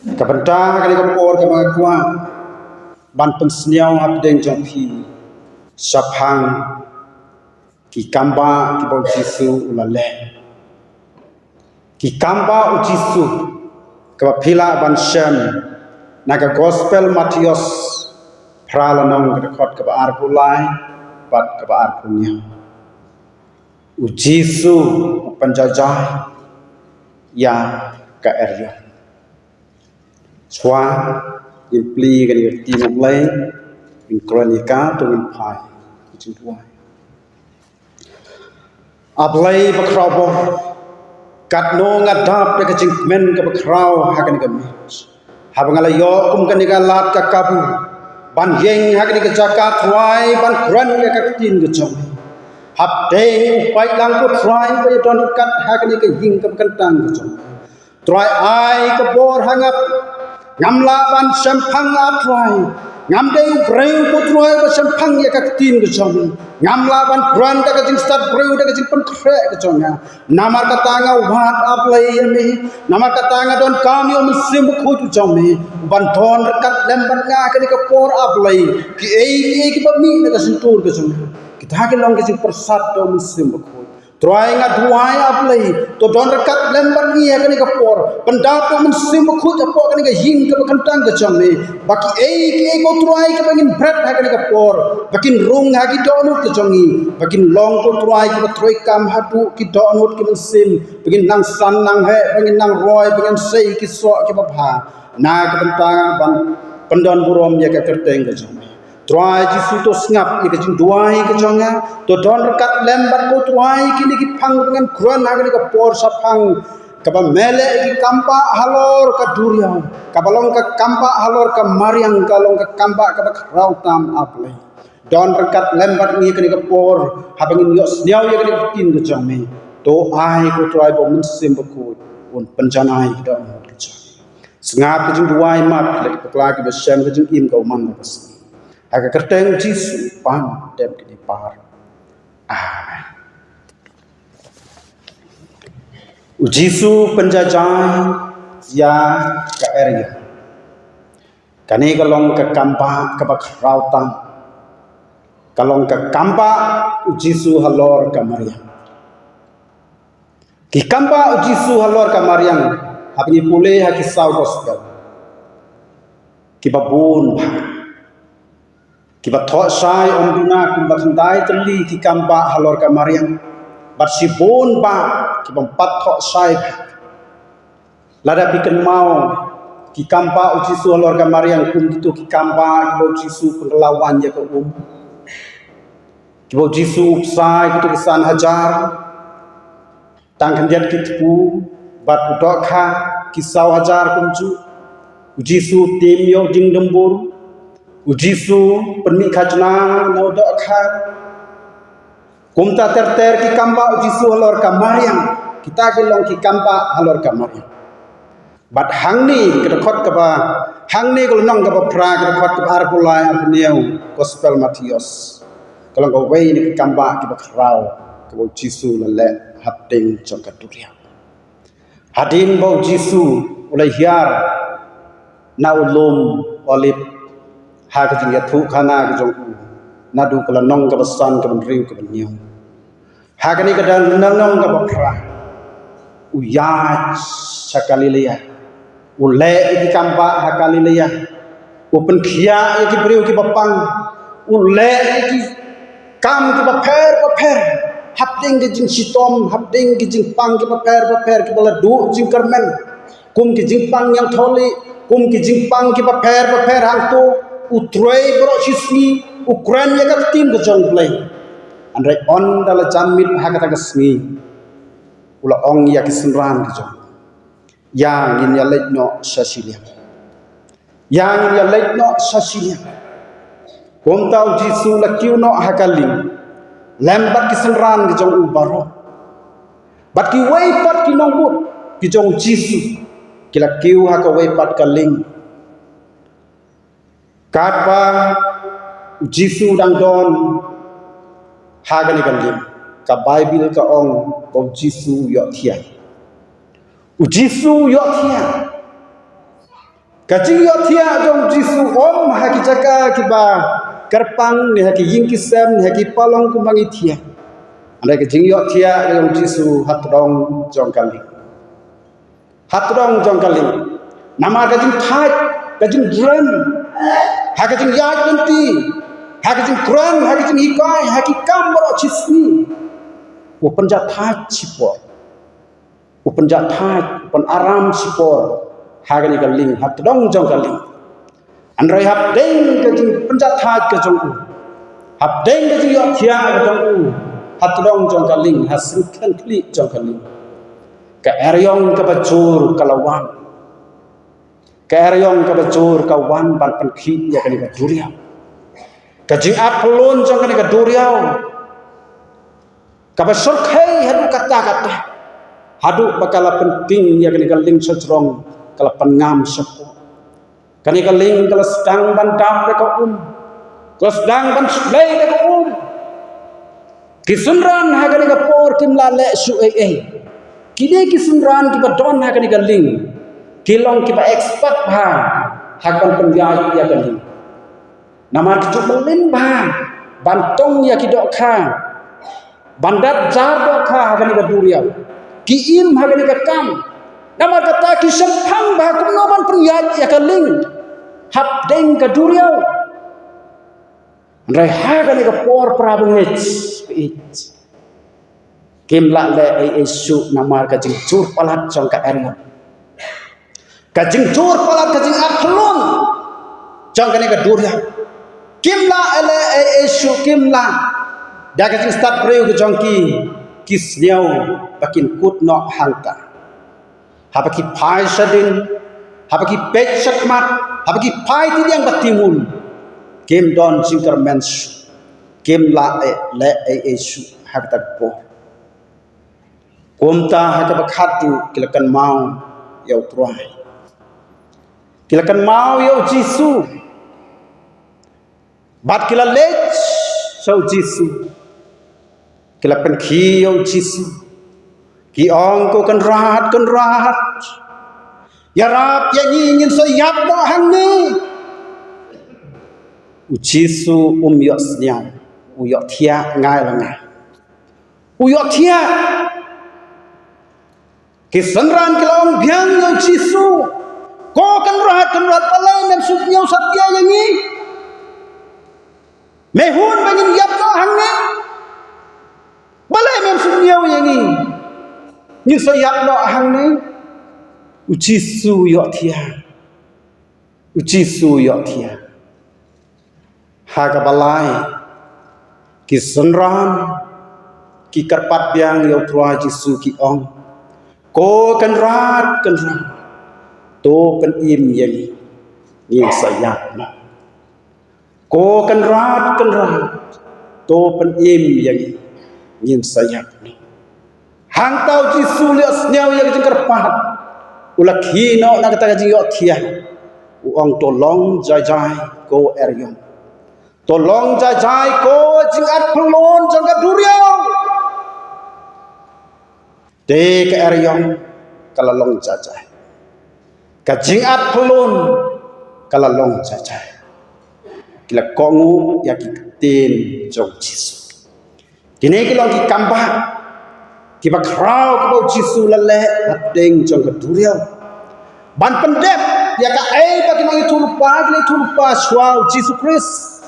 Kabenta kali kapor kabagwa ban pensniaw abdeng jongpi saphang ki kamba ki bau Jisu ulale ki kamba ujisu kabapila ban shem naga gospel Matius pralanong kedekot kaba arpulai bat kaba arpunya ujisu penjajah ya ka eryo Swa in pli kan in timok lay in kronika to in pai jing tuai ablay bakrabo kat no ngadap de kajing men ka bakraw hakan ka mis habangala yo kum kan ka lat ka kabu ban yeng hakan ka jakat tuai ban kran ka tin ka chom hab deng pai lang ko tuai ba don kat hakan ka ying ka kantang ka chom tuai ai ka bor hangap ngamla ban sempang atrai ngamdei breu putrai ba sempang ya ka tin ke chom ngamla ban kran ka jing start breu da jing pen kre ke chom ya namar ka tanga wat aplai me namar ka tanga don kami om sim khu tu chom me ban thon kat lem ban nga ka ni ka por aplai ki ei ki ba mi na ka sin tur ke chom ki tha ke long ke jing persat do om sim khu Try nga duai aplay to don rekat lembar ni ya kani ka por pendap to mun sim khut apo kani ka hing ka kantang ka chame baki ei ko try ka bangin brat ha kani ka por bakin rung ha ki donut ka changi bakin long ko try ka troy kam hatu ki donut ki mun sim bakin nang san nang he bangin nang roy bangin sei ki so ki ba bha na ka bantang ban pendon burom ya ka kerteng ka chame Try Jisu to ngap ni kajing duai ka chonga to don rekat lembar ko try kini ki phang dengan kuran agni ka por saphang ka ba mele ki kampa halor ka duria ka balong ka kampa halor ka mariang ka long ka kampa ka ba rau tam aple don rekat lembar ni kini ka por habangin yo sniaw ya kini tin ka chome to ai ko try bo mun sim ba ko un panjanai ka don ka chome ngap kajing duai mat le ka ki ba shem kajing im ka man ka Aga kerteng Jisu pan dem kini par. Amen. Jisu penjajah ya ka area. Kani kalong ka kampa ka bakrautan. Kalong ka kampa Jisu halor ka Maryam. Ki kampa Jisu halor ka Maryam. Habni pule ha kisau gospel. Ki babun Kiba thok sai om duna kumba khandai tali ki kamba halor ka Maryam bat si bon ba kiba pat thok sai lada bikin mau ki kamba ujisu halor ka Maryam kum gitu ki kamba kiba ujisu pengelawan ya ke kiba ujisu sai gitu kisan hajar tang khandiat kitpu bat udok kha kisau hajar kumju ujisu tim yo jing dembur Ujisu permi khajna na udok kha kumta ter ki kamba ujisu halor ka Maryam kita gelong ki kamba halor ka Maryam bat hangni kedekot ka ba hangni ko nong ka ba pra kedekot ka arpulai apneu gospel Matius kalau ko wei ni ki kamba ki ba khrau ka ujisu lale hating chong ka turia hadin ba ujisu ulai hiar na ulum olip ha ka jing ya thu khana ka jong nadu kala nong ka basan ka riu ka nyong ha ka ni ka dan nong ka bapra u ya sakalilia u le ki kamba ha kalilia u pen khia ki riu ki bapang u le ki kam ki bapher hapding ki jing sitom hapding ki jing pang ki bapher ki bala du jing karmen kum ki jing pang yang tholi kum ki jing pang ki bapher hang tu utrei bro sisni ukran ya ka tim ka jong play andai on dala jamit ha ka ta sni ula ong ya ki sinran ka jong yang in ya letno sasilia yang in ya letno sasilia kom tau Jisu la kiu no hakalim lembat ki sinran ka jong ubaro bat ki wei pat ki nongbut ki jong Jisu kila kiu ha ka wei pat ka ling Katpa Jisu dang don hagani kalim ka Bible ka ong ko Jisu yo thia Jisu yo thia Kajing yo thia jong Jisu om haki jaka kiba karpang ni haki yingkisam ni haki palong kumbangi thia. Andai kajing yo thia jong Jisu hatrong jong kali. Hatrong jong kali. Nama kajing thai kajing drum. Hakajing yai nanti. Hakajing kran hakajing hikai haki kamro chisni. Upan jat thai chipor. Upan jat thai upan aram chipor. Hagani galing hat dong jong galing andrai hap deng ke jing penjat hat ke jong u hap deng ke jing yo thia ke jong u hat dong jong galing hasin kan kli jong galing ka eryong ka bajur kalawan ka eryong ka bajur kawan ban pen khi ya kani ka duriau ka jing apelon jong kani ka duriau ka basur khai hadu kata hadu bakala penting ya kani galing sejrong kalau pengam sepo, kani kaling kalau sedang bandam mereka kalau sedang ban slay mereka kisunran hagani kapor kim lale su kini kisunran kiba don hagani kaling kilong kiba expert bha hagan penjai ya kaling namar kicu melin bha bantong ya kidok kha bandat jar dok kha hagani baduriau kiim hagani kakam nama kata kisah pang bahakum noman priat ya kaling hap deng kaduriau reha kali ke por prabungit kim la le isu nama kajing cur palat jong ka erna kajing cur palat kajing aklon jong kani kaduriau kim la le isu kim la da kajing start preu ke jong ki kisniau bakin kut no hangta habaki pai sadin habaki pech sakmat habaki pai tidiang batimun kem don singkar mens kem la le esu hakta po komta hakta bakhatu kilakan mau yau truai kilakan mau yau Jisu bat kila lech sau Jisu kilakan khi yau Jisu ki ong ko kan rahat ya rap ya ingin so yap mo hang ni u Jisu yo snyang u yo thia ngai la ngai u yo thia ki sanran kelong biang yo Jisu ko kan rahat palai men sut nyau satya yang ni mehun bangin yap mo hang ni balai men sut nyau yang ni như sayap lo hang ni Jisu yo thia Jisu yo thia haga balai ki sunran ki karpat biang yo trua Jisu ki ong ko kan rat to kan im yeli như sayap no ko kan rat to kan im yeli như sayap no hang tau Jisu lias nyau yang jengker pahat ulak hino nak kata jing yo thia uang tolong jai ko eryong tolong jai ko jing at pelon jangka duriau de ke eryong kalalong jai ka jing at pelon kalalong jai kila kongu ya ki tin jong Jisu dine kilong ki kambah kiba krau kebau Jisu lale hadeng jong kaduriau ban pendep ya ka bagi mang itu lupa swau Jisu Kris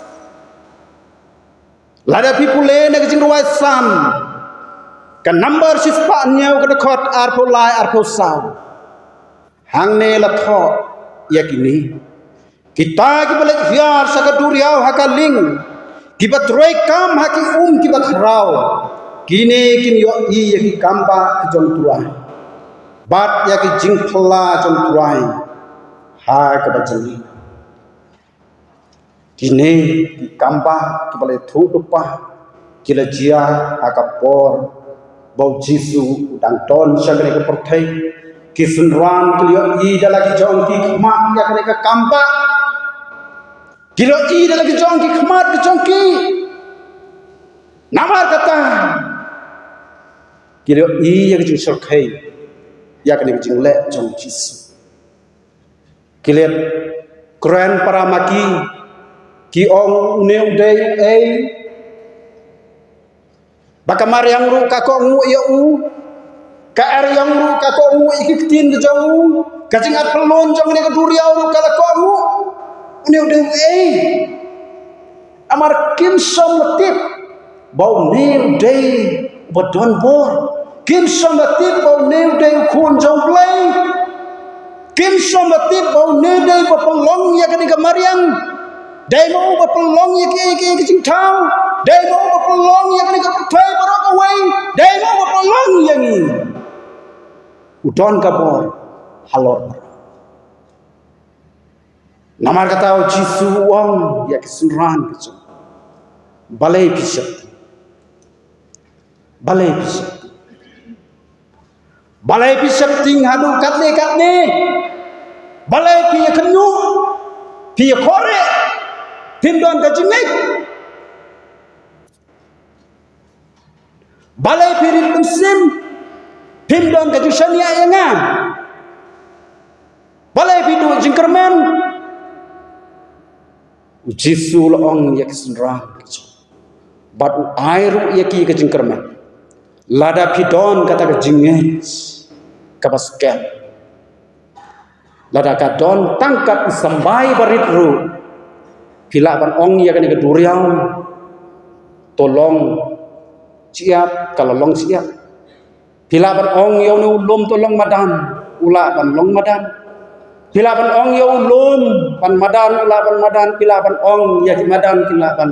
lada people le na jing ruai sam kan number sispa nyau ka khot arpo lai arpo sau hang ne la tho ya kini kita ki balik hiar sa kaduriau hakaling kiba troi kam haki kiba krau kini yo i yaki kamba jong tuai bat yaki jingpla jong tuai ha ka bajani kini ki kamba ki bale thu lupa kila jia akapor bau Jisu dang ton sagre ke perthai ki sunran ki yo i dalaki jong ki khma ya kare ka kamba kilo i dalaki jong ki khmat ki jong ki namar kata kilo i yang jing sorkai ya kan jing le jong Jisu kilet keren para maki ki ong une udai ei bakamar yang ru ka ko ngu ya u ka er yang ru ka ko ngu ikitin ke jauh kajing at pelon jang ne ka duriau ru kala ko ngu une udai ei amar kim som letip bau ne udai bodon bor kim som letip bau ne udai khun jong play kim som letip bau ne udai pelong ya ka mariang dai mau berpelong ya ke cing tau dai mau berpelong ya ke pertai barok away dai mau berpelong ya ni udon kabor halor namar kata jisu wong ya kesunran kecu balai pisat balai pisat ting hadu katne balai pi kenyu pi kore Pimdon kajingit balai pirit musim pimdon kajusania yangan balai pidu jingkerman jisu loong yak senrang batu air yaki kajingkerman lada pidon kata kajingit kabasken lada kadon tangkat sambai barit ru pila ban ong ya kan ke duriau tolong siap kalau long siap pila ban ong ya ulum tolong madan ula ban long madan pila ban ong ya ulum ban madan ula ban madan pila ban ong ya ki madan pila ban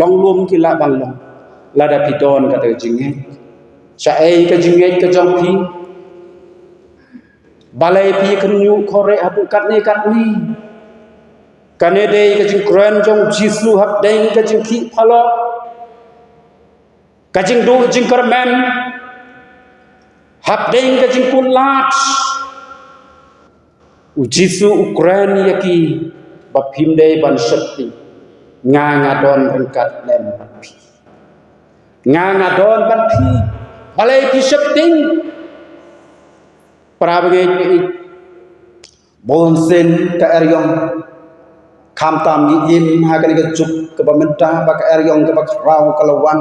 long lum pila ban long lada pidon kata jinget sae ke jinget ke jong pi balai pi kenyu korek hatu kat ni kanedei kajing keren jong jisu hab deng kajing ki phalo kajing du jing kermen hab deng kajing kulat jisu ukren yaki bapim dei ban shakti nga don rengkat lem pi nga don ban pi balai pi shakti prabagai bonsen ka eryong kam tam ni im ha kan ke juk ke pemerintah bak er yong ke bak rau kalawan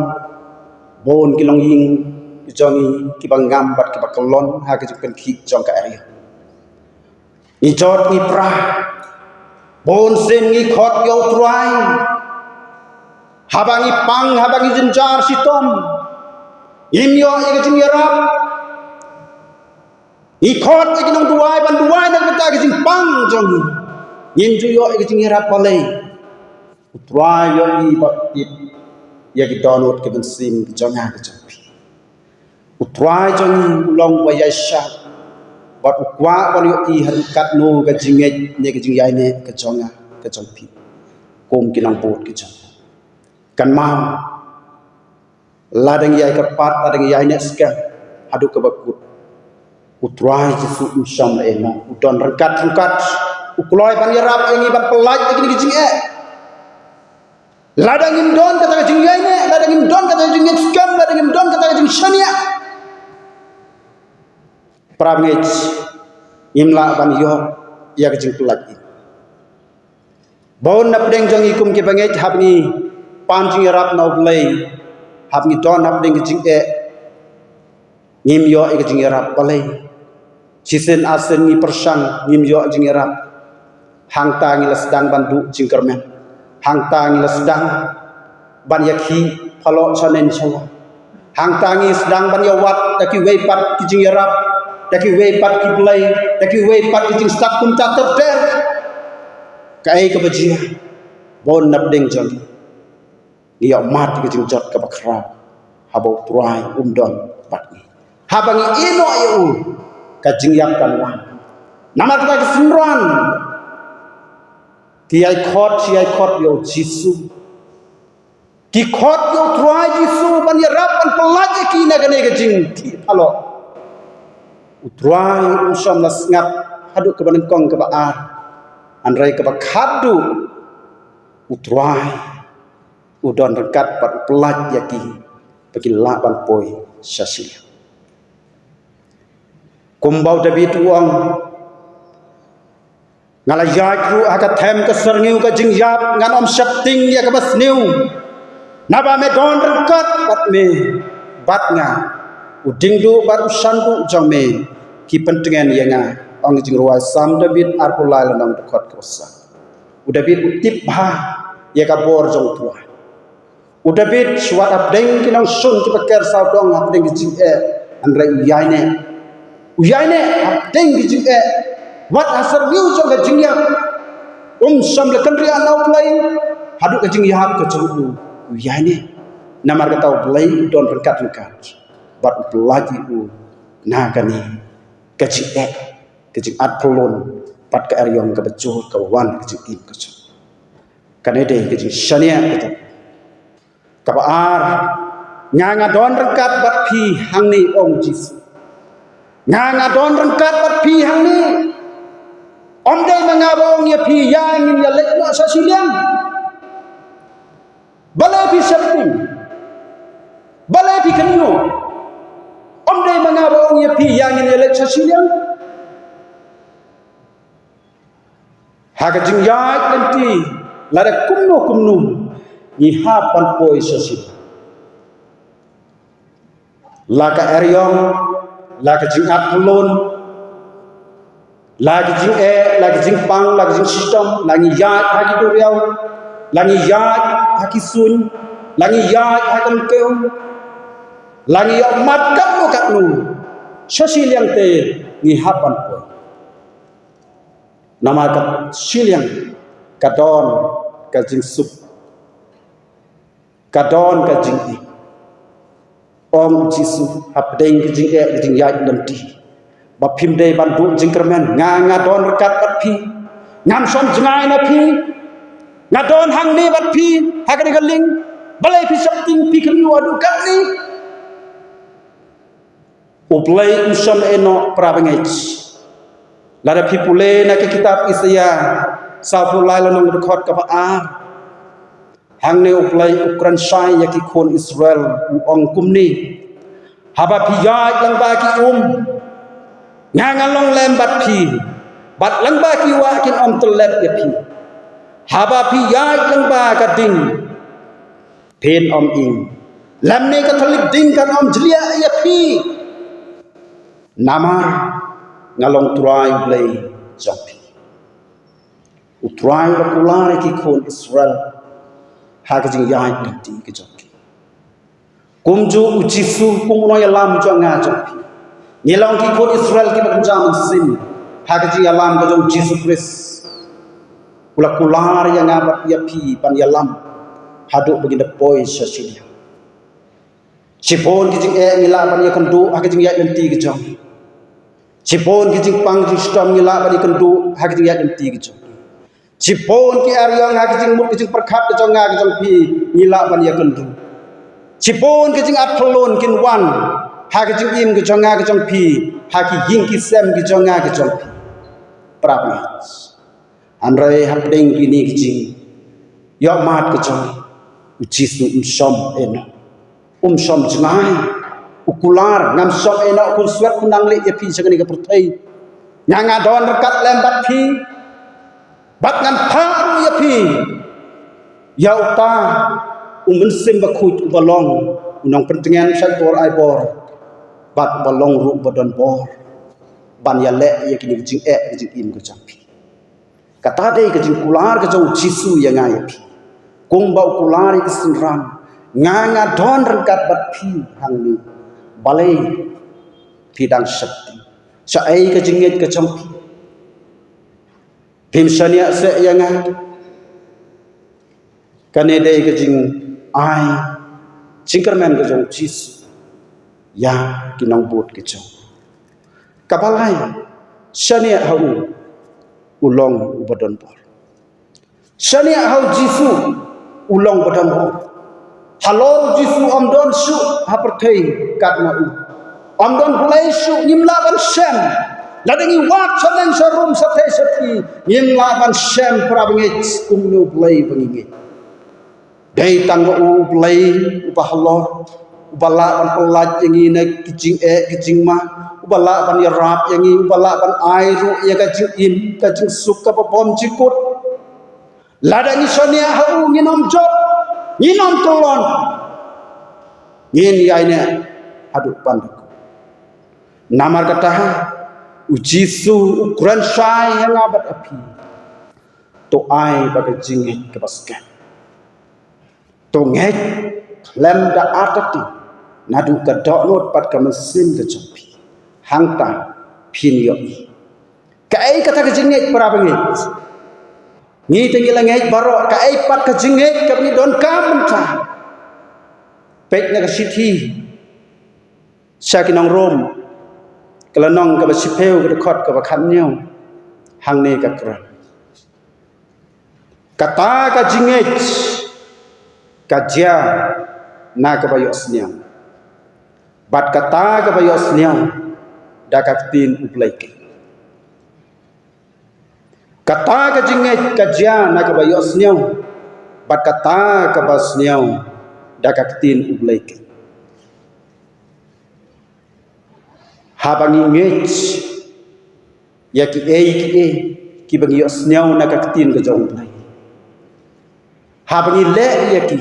bon kilong ying jongi ki bang gambat ke bak lon ha ke juk kan ki jong ka er yong ni jot ni pra bon sen ni khot yo truai habangi pang habangi jenjar sitom im yo ke jing yarap i khot ke nong duai ban duai nak ta ke jing pang jong Yinju yo iki ngira palai utwa yo i bakit ya ki download ke bensim jonga ke jampi utwa jong long wayasha bat ukwa ban yo i harikat no ke jinget ne ke jingyai ne ke jonga ke jampi kom kilang pot ke jong kan mau ladang yai ke pat ladang yai ne ska hadu ke bakut utwa jisu usam le no udon rengkat ukuloi ban yarap yang iban pelaj begini gijing ladang imdon kata gijing ne ladang imdon kata gijing skam ladang imdon kata gijing shania pramej imla ban yo ya gijing pelaj bon napdeng jong ikum ke bangej habni panjing yarap na ublai habni don napdeng gijing ngim yo gijing yarap balai sisen asen ni persang ngim yo gijing yarap hang ta ngila sedang bandu jingkermen hang ta ngila sedang ban yakhi phalo chanen chawa hang ta ngi sedang ban yawat taki weipat ki jingyarap taki weipat ki blai taki weipat ki jing stak kum ta ter kai ke bajia bon nap deng jong dia mat ki jing jot ke bakra habau tuai umdon patni habangi ino yu ka jingyap kan wan nama kita kesenruan Kiai khot yo jisu ki khot yo truai jisu ban yarap ban pelaj ki na gane ke jing ki alo utruai usam nas ngap hadu ke ban kong ke ba ar andrai ke ba khadu utruai udon rekat pat pelaj yaki bagi laban poi syasia kumbau dabi tuang ngala yajru aka them ka serniu ka jingyap ngan om shapting ya ka basniu naba me don rengkat bat me bat nga udingdu bat usandu jome ki pentengan yanga ong jing ruai sam David arpulai lanang dekot kosa udabit utip ba ya ka bor jong tua udabit swat apdeng kinang sun ki paker sa dong apdeng jing andre uyaine apdeng jing wat asar viu jong ka jingyap sam le kan ria nau play hadu ka jingyap ka jong uyaine namar ka tau play don rengkat bat pelagi nagani kecik kecik atpulun pat ke aryong ke betul ke wan kecik im kecik kanede kecik shania kecik kabar nganga don rengkat bat pi hangni om Jisu nganga don rengkat bat pi hangni om dei mangabong ya pi yang ya lek no sa siliang balai pi septing balai pi kenyo om dei mangabong ya pi yang ya lek sa siliang haga jing yai nanti lada kumnu ni hapan poi sosi laka eryong laka jing atulun lagi jing lagi jing pang lagi jing sistem lagi yai haki duriau lagi yai haki sun lagi yai hakam keu lagi yok mat katnu sosi liang te ni hapan poi nama kat siliang kadon kajing sup kadon kajing om Jisu hapdeng kajing kajing yai nanti bapim dei bandu jing kermen nga don rekat bat pi ngam som jengai na pi ngadon hang ni bat pi hakani galing balai pi sapting pi kenu adu kat ni uplay usam eno prabengej lada pipule na ke kitab Isaya safulai lanong rekod ka paar hang ne uplai ukran sai ya ki kon Israel ong kumni haba piyai lang ba ki ngangalong lem bat pi bat lang ba ki wa kin om telep ya pi haba piyai lang ba ka ding pen om ing lam ne ka thalik ding kan om jlia ya pi namar ngalong turai play jampi utrai la kulare ki kon Israel hagajing yai nanti ke jampi kumju ujisu kumno ya lam janga jampi ngelong ki kon Israel ki benjam sin hagajing alam ka jong Jesus Christ ula kulare yang ngabat ya pi pan ya lam haduk beginde poi sasilia cipon ki jing ngila pan ya kendu hagajing yai nanti ke jampi cipon ki jing pang jing stam ngila bani kendu hak jing ya nanti ki jong cipon ki aryang hak jing mut ki jing perkhat ki jong nga ki jong pi ngila bani ya kendu cipon ki jing athlon kin wan hak jing im ki jong nga ki jong pi hak ying ki sem ki jong nga ki jong pi prabni andrai hak deng ki ni ki jing yo mat ki jong Jisu som eno som jngai ukular ngam sok ena kun suat kunang le ya pi sagani ka pertai nyanga don rekat lembat pi bat ngan paru ya pi ya uta sim bakut balong unang pentengan sai bor ai bor bat balong ru badon bor ban ya le ya kini jing jing im ko champi kata dei ke jing kular ke jauh Jisu ya ngai pi kung bau kular ke sinram nganga don rekat bat pi hang ni balai pidang sakti sai ke jingit ke champi pim sania se yanga kanede ke jing ai jingkermen ke jong Jisu ya kinang bot ke jong kabalai sania hau ulong ubadon bor sania hau Jisu ulong badon bor halor Jisu amdon su haperthei katna amdon play su nimla ban sem ladengi wat sanen sarum sathe sathi nimla ban sem prabengej kumnu play bengi dei tang u play upahalor ubala ban pelat yang ini kicing kicing ma ubala ban ya rap yang ini ubala ban air ya kacing im kacing suka papom cikut lada ni sonia hau nginom job nginom tolon ngin ya ini aduk panduk namar kata ujisu ukuran syai yang abad api to ai bagai jingit kebaskan to ngek lem da atati nadu ka donot pat ka mesin ke jampi hangta phin yo ka ai kata ke jingit para bangit ni tinggi langit baro ka ai pat ke jingit ka ni don ka menta pek na ka sithi sakinong rom kelanong ka basipeu ka khot ka bakhan nyau hang ne ka kran kata ka jingit kajia na ka bayo sniang bat kata ka bayo sniang dakak tin uplaike kata ka jingit kajia na ka bayo sniang bat kata ka basniang dakak tin uplaike habangi ngech ya ki ki bangi yo sniang na ka tin ka jong plai habangi le ya ki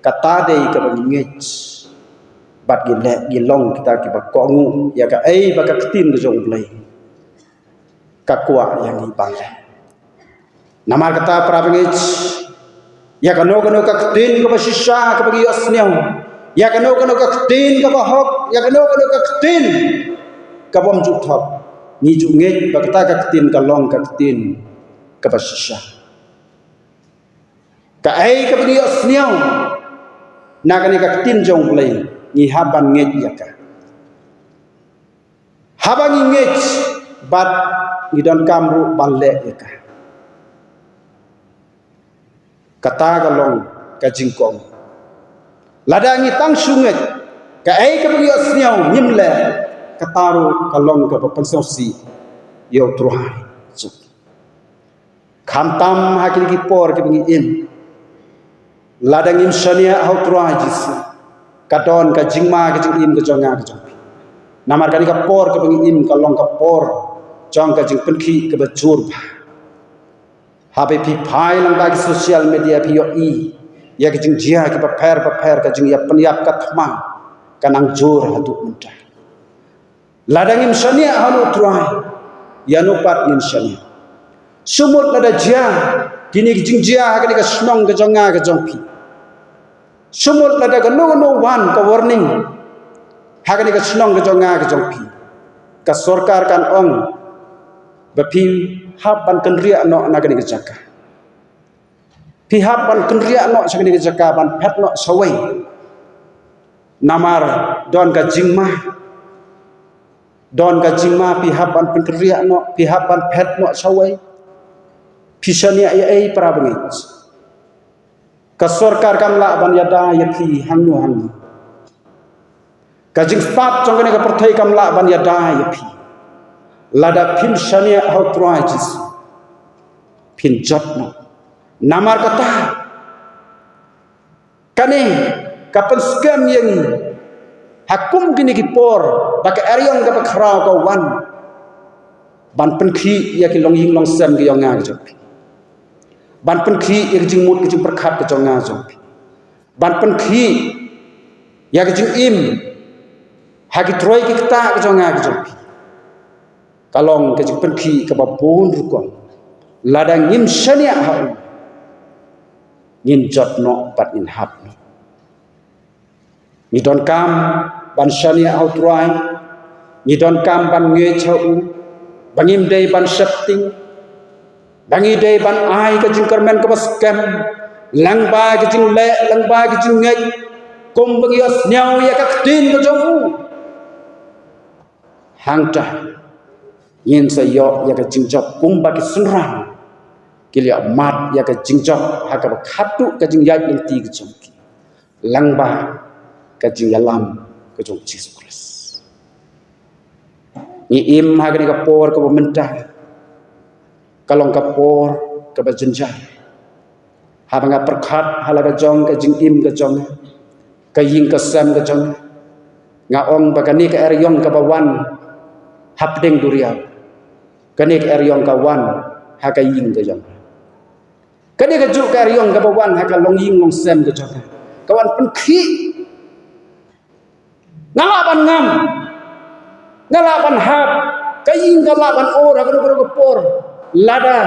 kata dei ka bangi ngech bat gi le gi long kita ki ba ko ngu ya ka ai ba ka tin ka jong plai ka kwa yang ni bang namar kata pra ngech ya ka no ka tin ka ba shisha ka bangi yo sniang ya ka no ka tin ka ba hok ya ka no ka tin ka bom ju thap ni ju ngech ba kata ka tin ka long ka tin ka ba shisha ka ai ka bangi yo sniang na ka ni ka tin jong plai ni haban ngech ya ka haban ngech bat ni don kamru balle ya ka kata ka long ka jingkong ladangi tang sunget ka ai ka bangi yo sniang nimle kataru ka long ka pansosi yo truhai khantam hakil ki por ki bangi in ladang im shania hau truhai jisu kadon ka jingma ka jing im ka jonga ka jong namar kani ka por ka bangi im ka long ka por jong ka jing penki ka bajur ba habe pi phai lang ba ki social media pi yo i ya ka jing jia ki pa pher ka jing ya penyap ka thma kanang jur hatu muntah ladang im shania hau truhai ya no pat nim shania sumut lada jia kini ki jing jia ka ni ka snong ka jonga ka jong pi sumut lada ka no wan ka warning hagani ka snong ka jonga ka jong pi ka sarkar kan ong bapi haban kan ria no na ka ni ka jaka pi haban kan ria no sa ka ni ka jaka ban phet no sawai namar don ka jingma pi haban kan ria no pi haban phet no sawai pisania ai para bangit ka sarkar kan la ban yada ya pi hanu ka jing spat chong ne ka perthai kam la ban yada ya pi lada pin shania hau trajis pin jotno namar kata kane kapan scam yang hakum kini ki por baka ariong ka pakhrao ka wan ban pen khi ya ki long ying long sem ki yong nga jop ban pen khi ik jing mut ki jing perkhat ka jong nga jop ban pen khi ya ki jing im ha ki troi ki ta ka jong nga jop kalong ka jing pen khi ka ba pun ru ko ladang ngim shania ha ngin jot no pat in hap no ni don kam ban shania au troi ni don kam ban nge chau bangim dei ban shapting bangi dei ban ai ka jing kermen ka bas kem lang ba ka jing le lang ba ka jing ngai kom bangi os nyau ya ka tin ka jong hang ta yin sa yo ya ka jing job kum ba ki sunrang kilia mat ya ka jing job ha ka khatu ka jing yai ling ti ka jong ki lang ba ka jing yalam ka jong Jesus Christ ni im hagani ka por ka mentah kalong ka por ka bajenja habanga perkhat halaga jong ka jing im ka jong Kaying kesam ke jong ngaong bagani ke eryong ke bawan hapdeng duriau kani ke eryong kawan hakaying ke jong kani ke juk ke eryong ke bawan hakalong ying long sem ke jong kawan penki ngalaban ngam ngalaban hap kaying ngalaban ora ke por lada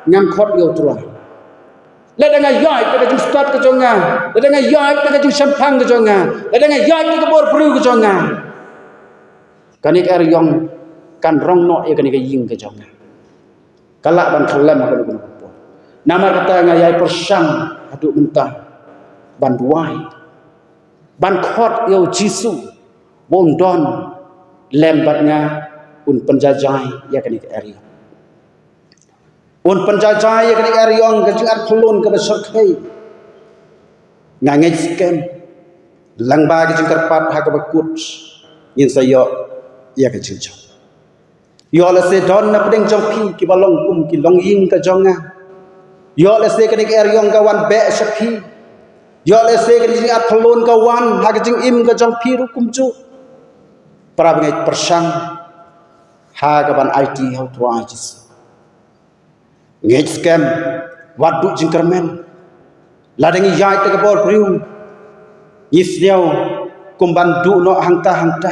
ngam khot yo truang lada ngayai ke jung start ke jonga lada ngayai ke jung sampang ke jonga lada ngayai ke bor pru ke jonga kani ke eryong kan rong no e kani ke ying ke jonga kalak ban khalam ke por nama kata ngayai persang aduk mentah ban duai ban khot yo jisu bondon lembatnya un penjajai ya kani ke eryong un penjajah ya kini eryong ke jingat pelun ke besar kai ngangai skem langba ke jingkar pat ha ke bekut yin sayo ya ke jinjong yo le se don na pedeng jong pi ki balong kum ki long yin ke jonga yo le se kini eryong kawan be sapi yo le se kini jingat pelun kawan ha ke jing im ke jong pi ru kum ju para bengai persang ha ke ban IT how to ajis ngej scam wadu jingkermen ladengi yai te bol priu yisniau kumban du no hangta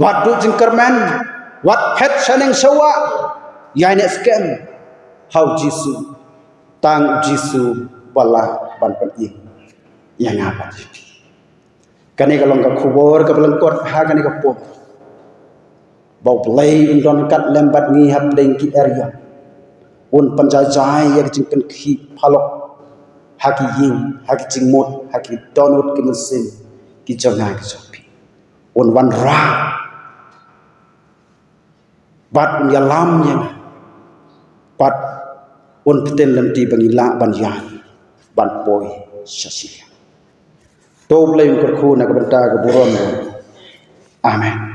wadu jingkermen wat pet saneng sawa yai ne scam how jisu tang jisu bala ban pen yang apa kani kalong ka khubor ka belengkot ha kani ka pop bau play undon kat lembat ngi hap deng ki area un penjajai yang jingkan ki palok haki ying haki jingmut haki donut ki mesin ki jonga ki sopi un wan ra bat un yalam yang bat un peten lenti bangila ban yan ban poi sasilia to blame ko khu na ka benta ka buron amen